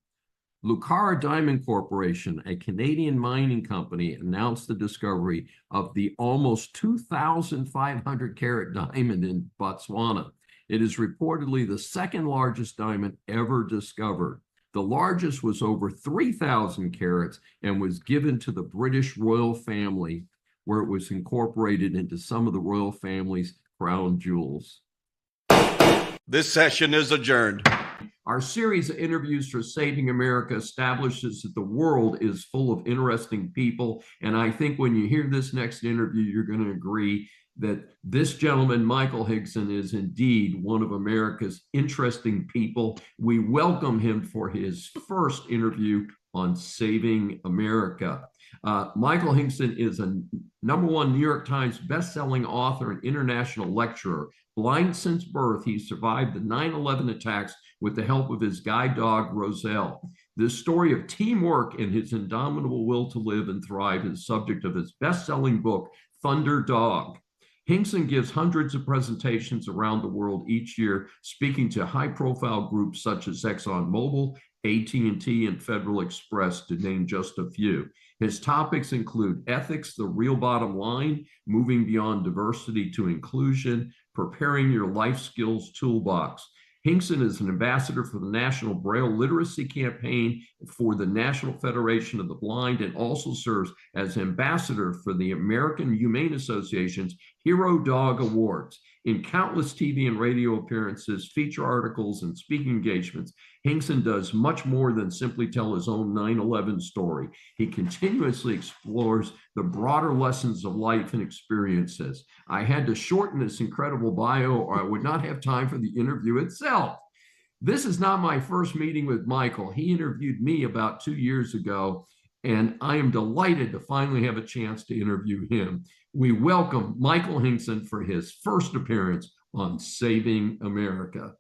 Lucara Diamond Corporation, a Canadian mining company, announced the discovery of the almost 2,500 carat diamond in Botswana. It is reportedly the second largest diamond ever discovered. The largest was over 3,000 carats and was given to the British royal family, where it was incorporated into some of the royal family's crown jewels. This session is adjourned. Our series of interviews for Saving America establishes that the world is full of interesting people. And I think when you hear this next interview, you're going to agree that this gentleman, Michael Higson, is indeed one of America's interesting people. We welcome him for his first interview on Saving America. Michael Higson is a #1 New York Times bestselling author and international lecturer. Blind since birth, he survived the 9/11 attacks with the help of his guide dog, Roselle. This story of teamwork and his indomitable will to live and thrive is subject of his best-selling book, Thunder Dog. Higson gives hundreds of presentations around the world each year, speaking to high-profile groups such as ExxonMobil, AT&T, and Federal Express, to name just a few. His topics include ethics, the real bottom line, moving beyond diversity to inclusion, preparing your life skills toolbox. Higson is an ambassador for the National Braille Literacy Campaign for the National Federation of the Blind, and also serves as ambassador for the American Humane Association's Hero Dog Awards. In countless TV and radio appearances, feature articles, and speaking engagements, Higson does much more than simply tell his own 9/11 story. He continuously explores the broader lessons of life and experiences. I had to shorten this incredible bio, or I would not have time for the interview itself. This is not my first meeting with Michael. He interviewed me about 2 years ago, and I am delighted to finally have a chance to interview him. We welcome Michael Higson for his first appearance on Saving America.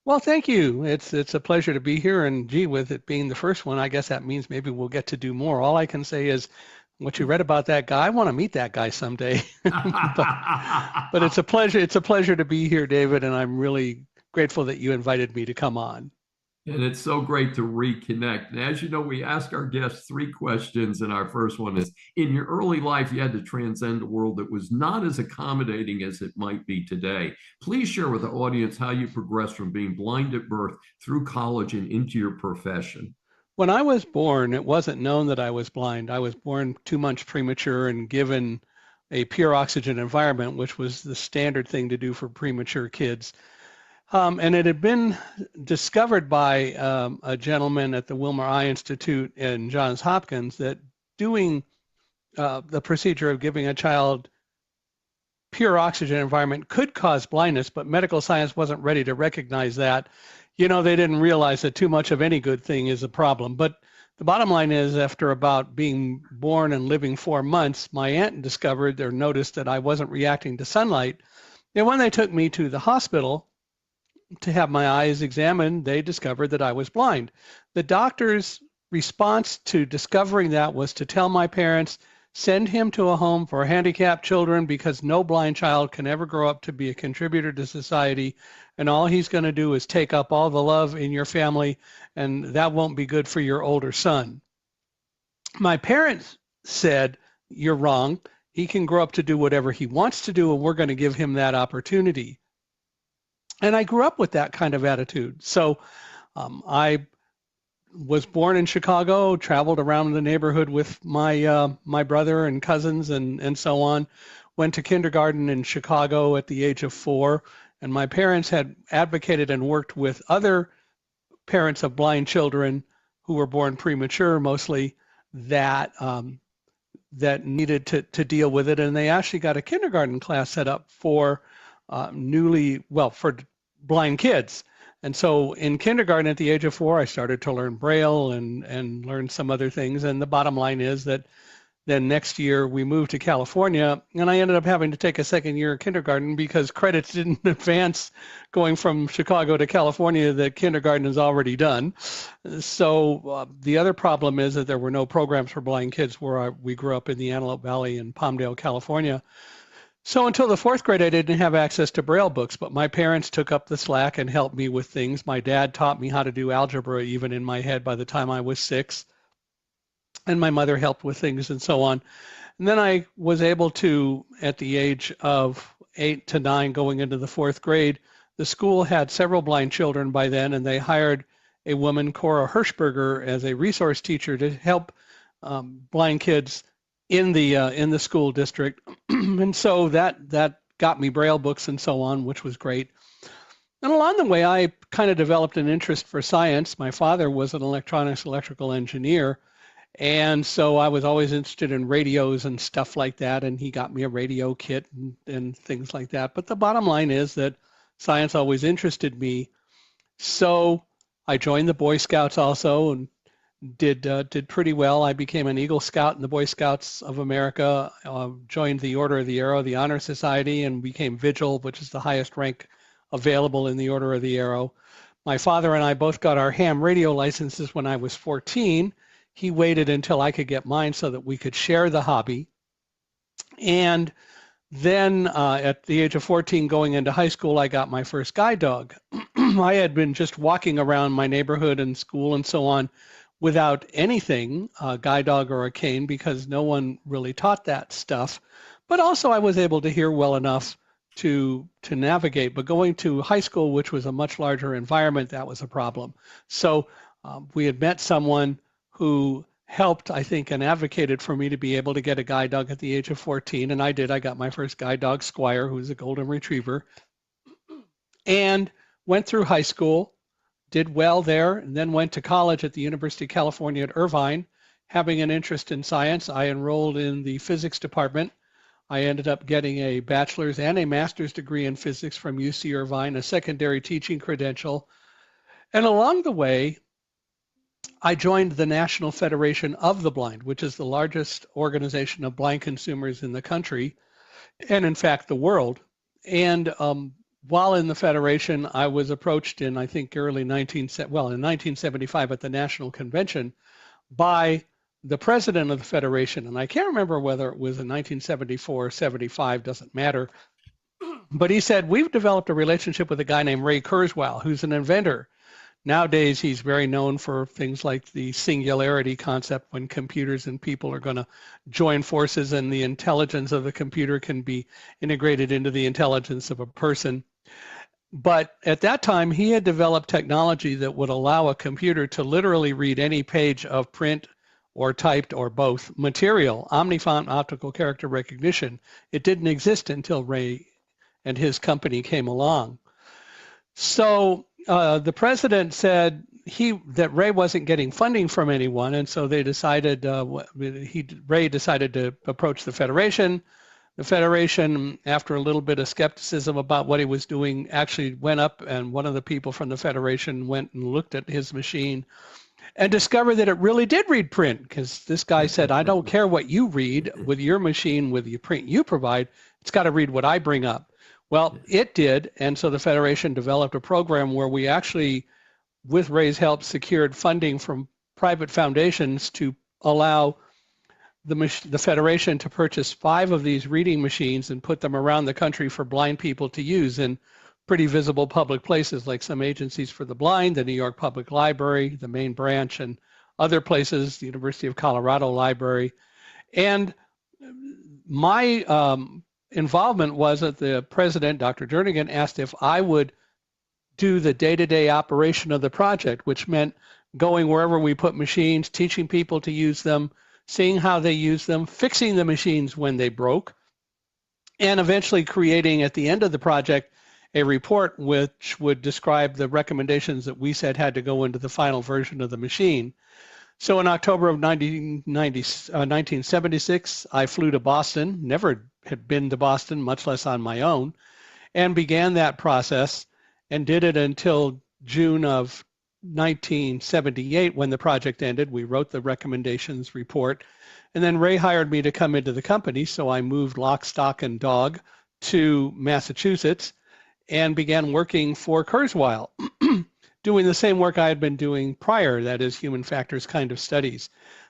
Well, thank you. It's a pleasure to be here, and gee, with it being the first one, I guess that means maybe we'll get to do more. All I can say is what you read about that guy, I want to meet that guy someday. but it's a pleasure. It's a pleasure to be here, David, and I'm really grateful that you invited me to come on. And it's so great to reconnect. And as you know, we ask our guests 3 questions, and our first one is, in your early life, you had to transcend a world that was not as accommodating as it might be today. Please share with the audience how you progressed from being blind at birth through college and into your profession. When I was born, it wasn't known that I was blind. I was born 2 months premature and given a pure oxygen environment, which was the standard thing to do for premature kids. And it had been discovered by a gentleman at the Wilmer Eye Institute in Johns Hopkins that doing the procedure of giving a child pure oxygen environment could cause blindness, but medical science wasn't ready to recognize that. You know, they didn't realize that too much of any good thing is a problem. But the bottom line is, after about being born and living 4 months, my aunt discovered or noticed that I wasn't reacting to sunlight. And when they took me to the hospital to have my eyes examined, they discovered that I was blind. The doctor's response to discovering that was to tell my parents, send him to a home for handicapped children, because no blind child can ever grow up to be a contributor to society, and all he's going to do is take up all the love in your family, and that won't be good for your older son. My parents said, you're wrong. He can grow up to do whatever he wants to do, and we're going to give him that opportunity. And I grew up with that kind of attitude. So I was born in Chicago, traveled around the neighborhood with my my brother and cousins and so on, went to kindergarten in Chicago at the age of 4. And my parents had advocated and worked with other parents of blind children who were born premature, mostly, that that needed to deal with it. And they actually got a kindergarten class set up for for blind kids. And so in kindergarten at the age of 4, I started to learn Braille and learn some other things. And the bottom line is that Then next year we moved to California, and I ended up having to take a second year of kindergarten because credits didn't advance going from Chicago to California that kindergarten is already done. So the other problem is that there were no programs for blind kids where we grew up in the Antelope Valley in Palmdale, California. So until the fourth grade, I didn't have access to Braille books, but my parents took up the slack and helped me with things. My dad taught me how to do algebra even in my head by the time I was 6. And my mother helped with things and so on. And then I was able to, at the age of 8 to 9, going into the fourth grade, the school had several blind children by then, and they hired a woman, Cora Hirschberger, as a resource teacher to help blind kids in the school district. And so that got me Braille books and so on, which was great. And along the way, I kind of developed an interest for science. My father was an electronics electrical engineer. And so I was always interested in radios and stuff like that, and he got me a radio kit and things like that. But the bottom line is that science always interested me. So I joined the Boy Scouts also and did pretty well. I became an Eagle Scout in the Boy Scouts of America, joined the Order of the Arrow, the Honor Society, and became Vigil, which is the highest rank available in the Order of the Arrow. My father and I both got our ham radio licenses when I was 14. He waited until I could get mine so that we could share the hobby. And then at the age of 14, going into high school, I got my first guide dog. I had been just walking around my neighborhood and school and so on without anything, a guide dog or a cane, because no one really taught that stuff. But also I was able to hear well enough to navigate. But going to high school, which was a much larger environment, that was a problem. So we had met someone who helped, I think, and advocated for me to be able to get a guide dog at the age of 14. And I did. I got my first guide dog, Squire, who's a golden retriever, and went through high school, did well there, and then went to college at the University of California at Irvine. Having an interest in science, I enrolled in the physics department. I ended up getting a bachelor's and a master's degree in physics from UC Irvine, a secondary teaching credential. And along the way, I joined the National Federation of the Blind, which is the largest organization of blind consumers in the country, and in fact, the world. And while in the Federation, I was approached in, I think, in 1975 at the National Convention by the president of the Federation. And I can't remember whether it was in 1974 or 75, doesn't matter. But he said, we've developed a relationship with a guy named Ray Kurzweil, who's an inventor. Nowadays, he's very known for things like the singularity concept, when computers and people are going to join forces and the intelligence of the computer can be integrated into the intelligence of a person. But at that time, he had developed technology that would allow a computer to literally read any page of print or typed or both material, omnifont optical character recognition. It didn't exist until Ray and his company came along. So the president said that Ray wasn't getting funding from anyone, and so they decided, Ray decided to approach the Federation. The Federation, after a little bit of skepticism about what he was doing, actually went up, and one of the people from the Federation went and looked at his machine and discovered that it really did read print, because this guy said, I don't care what you read with your machine, with the print you provide, it's got to read what I bring up. Well, it did, and so the Federation developed a program where we actually, with Ray's help, secured funding from private foundations to allow the Federation to purchase 5 of these reading machines and put them around the country for blind people to use in pretty visible public places, like some agencies for the blind, the New York Public Library, the main branch, and other places, the University of Colorado Library. And my involvement was that the president, Dr. Jernigan, asked if I would do the day-to-day operation of the project, which meant going wherever we put machines, teaching people to use them, seeing how they use them, fixing the machines when they broke, and eventually creating at the end of the project a report which would describe the recommendations that we said had to go into the final version of the machine. So in October of 1976, I flew to Boston, never had been to Boston, much less on my own, and began that process and did it until June of 1978, when the project ended, we wrote the recommendations report. And then Ray hired me to come into the company. So I moved lock, stock, and dog to Massachusetts and began working for Kurzweil, doing the same work I had been doing prior, that is human factors kind of studies.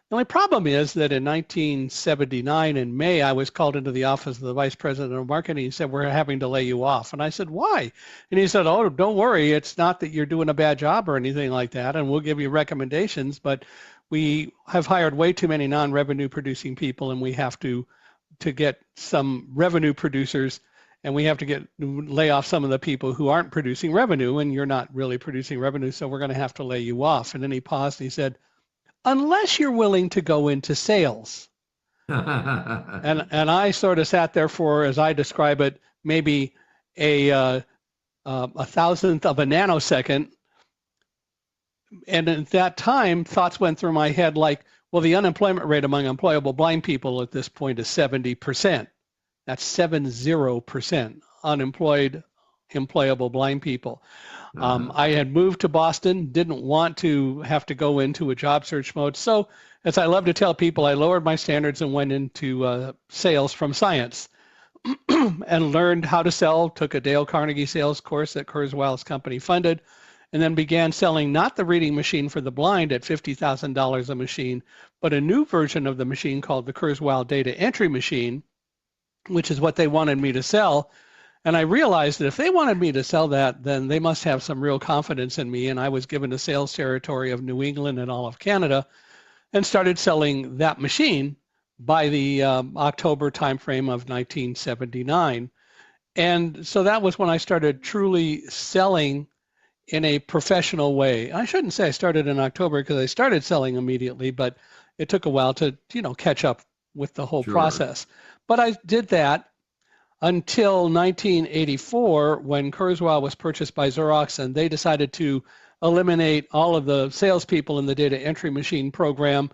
The only problem is that in 1979, in May, I was called into the office of the vice president of marketing. He said, we're having to lay you off. And I said, why? And he said, oh, don't worry. It's not that you're doing a bad job or anything like that. And we'll give you recommendations, but we have hired way too many non-revenue producing people, and we have to get some revenue producers, and we have to lay off some of the people who aren't producing revenue, and you're not really producing revenue, so we're going to have to lay you off. And then he paused and he said, unless you're willing to go into sales. and I sort of sat there for, as I describe it, maybe a thousandth of a nanosecond. And at that time, thoughts went through my head like, well, the unemployment rate among employable blind people at this point is 70%. That's 70% unemployed, employable blind people. I had moved to Boston, didn't want to have to go into a job search mode. So, as I love to tell people, I lowered my standards and went into sales from science and learned how to sell, took a Dale Carnegie sales course that Kurzweil's company funded, and then began selling not the reading machine for the blind at $50,000 a machine, but a new version of the machine called the Kurzweil data entry machine, which is what they wanted me to sell. And I realized that if they wanted me to sell that, then they must have some real confidence in me. And I was given a sales territory of New England and all of Canada and started selling that machine by the October timeframe of 1979. And so that was when I started truly selling in a professional way. I shouldn't say I started in October because I started selling immediately, but it took a while to, catch up with the whole process. But I did that until 1984, when Kurzweil was purchased by Xerox, and they decided to eliminate all of the salespeople in the data entry machine program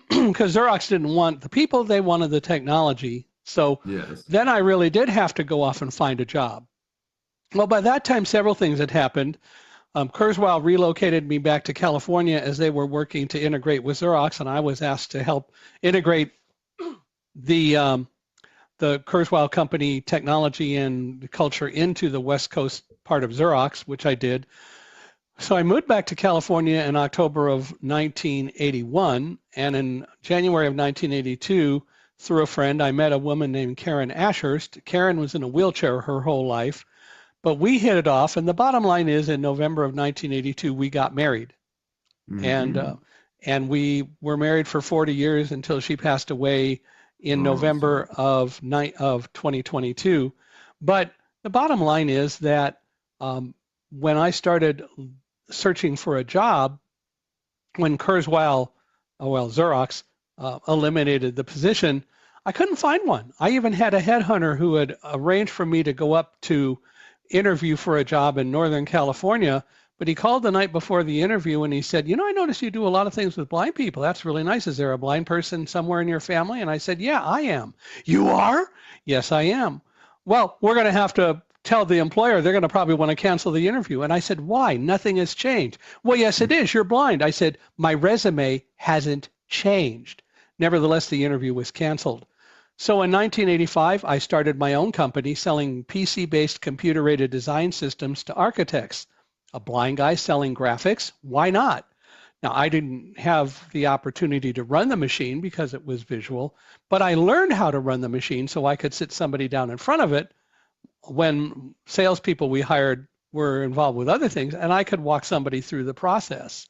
because Xerox didn't want the people, they wanted the technology. So then I really did have to go off and find a job. Well, by that time, several things had happened. Kurzweil relocated me back to California as they were working to integrate with Xerox, and I was asked to help integrate the Kurzweil company technology and culture into the West Coast part of Xerox, which I did. So I moved back to California in October of 1981, and in January of 1982, through a friend, I met a woman named Karen Ashurst. Karen was in a wheelchair her whole life, but we hit it off, and the bottom line is in November of 1982, we got married. Mm-hmm. And we were married for 40 years until she passed away in November of 2022. But the bottom line is that when I started searching for a job, when Xerox eliminated the position, I couldn't find one. I even had a headhunter who had arranged for me to go up to interview for a job in Northern California, but he called the night before the interview and he said, I noticed you do a lot of things with blind people. That's really nice. Is there a blind person somewhere in your family? And I said, yeah, I am. You are? Yes, I am. Well, we're going to have to tell the employer. They're going to probably want to cancel the interview. And I said, why? Nothing has changed. Well, yes, it is. You're blind. I said, my resume hasn't changed. Nevertheless, the interview was canceled. So in 1985, I started my own company selling PC-based computer-aided design systems to architects. A blind guy selling graphics, why not? Now, I didn't have the opportunity to run the machine because it was visual, but I learned how to run the machine so I could sit somebody down in front of it when salespeople we hired were involved with other things, and I could walk somebody through the process.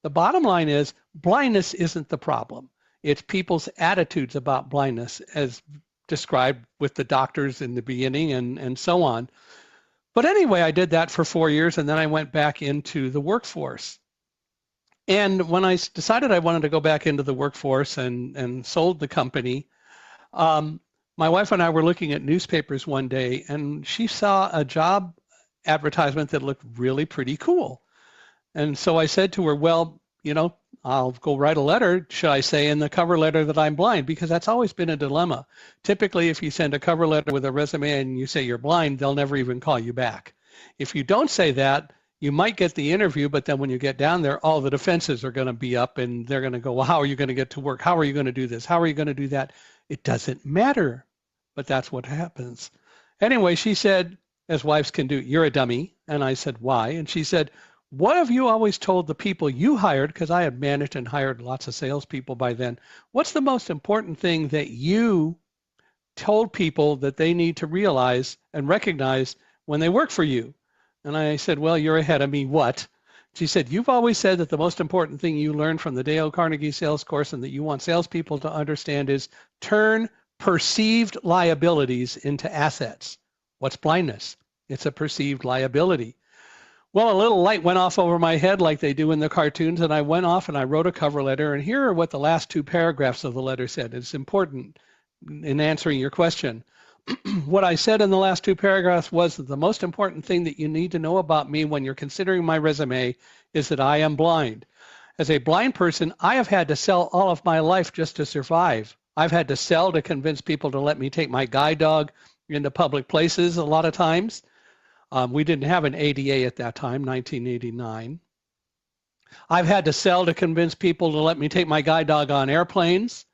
The bottom line is blindness isn't the problem. It's people's attitudes about blindness as described with the doctors in the beginning and so on. But anyway, I did that for 4 years, and then I went back into the workforce. And when I decided I wanted to go back into the workforce and sold the company, my wife and I were looking at newspapers one day, and she saw a job advertisement that looked really pretty cool. And so I said to her, well, I'll go write a letter. Should I say in the cover letter that I'm blind? Because that's always been a dilemma. Typically, if you send a cover letter with a resume and you say you're blind, they'll never even call you back. If you don't say that, You might get the interview, but then when you get down there, all the defenses are going to be up and they're going to go, well, how are you going to get to work? How are you going to do this? How are you going to do that? It doesn't matter, but that's what happens. Anyway, she said, as wives can do, you're a dummy. And I said, why? And she said, what have you always told the people you hired, because I had managed and hired lots of salespeople by then, what's the most important thing that you told people that they need to realize and recognize when they work for you? And I said, well, you're ahead of me. What? She said, you've always said that the most important thing you learned from the Dale Carnegie sales course and that you want salespeople to understand is turn perceived liabilities into assets. What's blindness? It's a perceived liability. Well, a little light went off over my head like they do in the cartoons, and I went off and I wrote a cover letter, and here are what the last 2 paragraphs of the letter said. It's important in answering your question. What I said in the last 2 paragraphs was that the most important thing that you need to know about me when you're considering my resume is that I am blind. As a blind person, I have had to sell all of my life just to survive. I've had to sell to convince people to let me take my guide dog into public places a lot of times. We didn't have an ADA at that time, 1989. I've had to sell to convince people to let me take my guide dog on airplanes.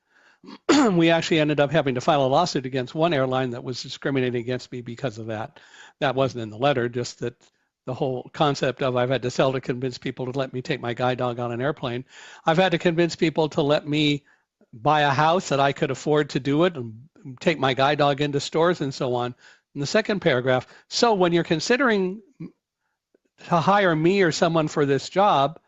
We actually ended up having to file a lawsuit against one airline that was discriminating against me because of that. That wasn't in the letter, just that the whole concept of I've had to sell to convince people to let me take my guide dog on an airplane. I've had to convince people to let me buy a house that I could afford to do it and take my guide dog into stores and so on. In the second paragraph, so when you're considering to hire me or someone for this job,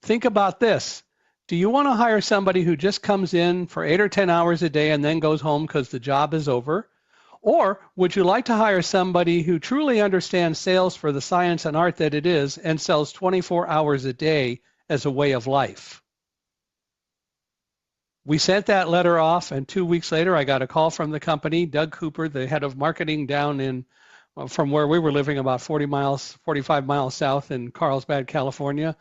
think about this. Do you want to hire somebody who just comes in for 8 or 10 hours a day and then goes home because the job is over? Or would you like to hire somebody who truly understands sales for the science and art that it is and sells 24 hours a day as a way of life? We sent that letter off, and 2 weeks later, I got a call from the company. Doug Cooper, the head of marketing down in, from where we were living, about 45 miles south in Carlsbad, California.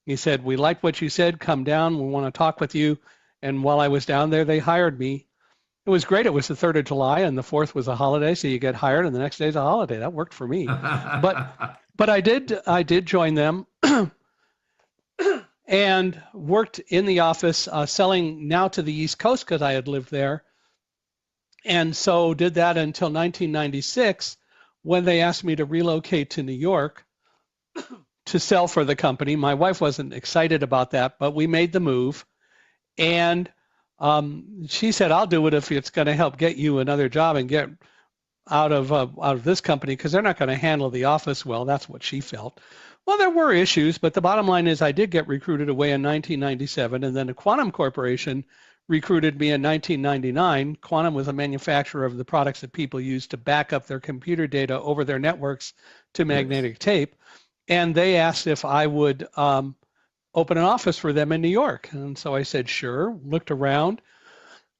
He said, we like what you said, come down, we want to talk with you. And while I was down there, they hired me. It was great. It was the 3rd of July and the 4th was a holiday, so you get hired and the next day's a holiday. That worked for me. But I did join them and worked in the office selling now to the East Coast because I had lived there. And so did that until 1996 when they asked me to relocate to New York to sell for the company. My wife wasn't excited about that, but we made the move. And she said, I'll do it if it's going to help get you another job and get out of this company because they're not going to handle the office well. That's what she felt. Well, there were issues, but the bottom line is I did get recruited away in 1997, and then the Quantum Corporation recruited me in 1999. Quantum was a manufacturer of the products that people use to back up their computer data over their networks to magnetic tape. And they asked if I would open an office for them in New York. And so I said, sure, looked around.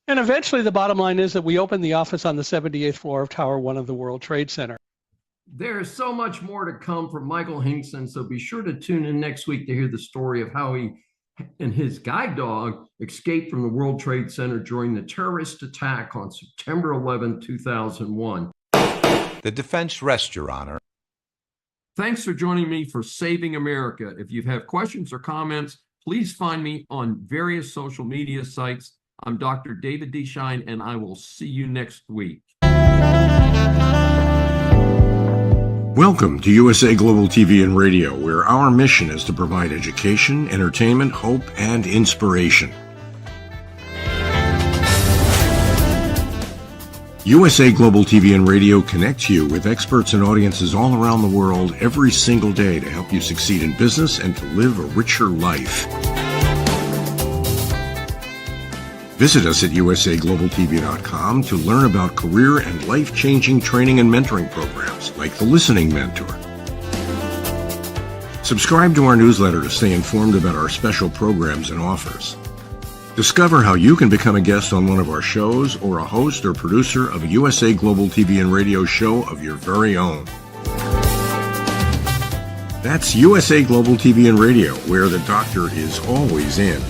And eventually the bottom line is that we opened the office on the 78th floor of Tower 1 of the World Trade Center. There's so much more to come from Michael Hinkson, so be sure to tune in next week to hear the story of how he and his guide dog escaped from the World Trade Center during the terrorist attack on September 11, 2001. The defense rests, Your Honor. Thanks for joining me for Saving America. If you have questions or comments, please find me on various social media sites. I'm Dr. David D. Schein, and I will see you next week. Welcome to USA Global TV and Radio, where our mission is to provide education, entertainment, hope, and inspiration. USA Global TV and Radio connects you with experts and audiences all around the world every single day to help you succeed in business and to live a richer life. Visit us at usaglobaltv.com to learn about career and life-changing training and mentoring programs like the Listening Mentor. Subscribe to our newsletter to stay informed about our special programs and offers. Discover how you can become a guest on one of our shows or a host or producer of a USA Global TV and Radio show of your very own. That's USA Global TV and Radio, where the doctor is always in.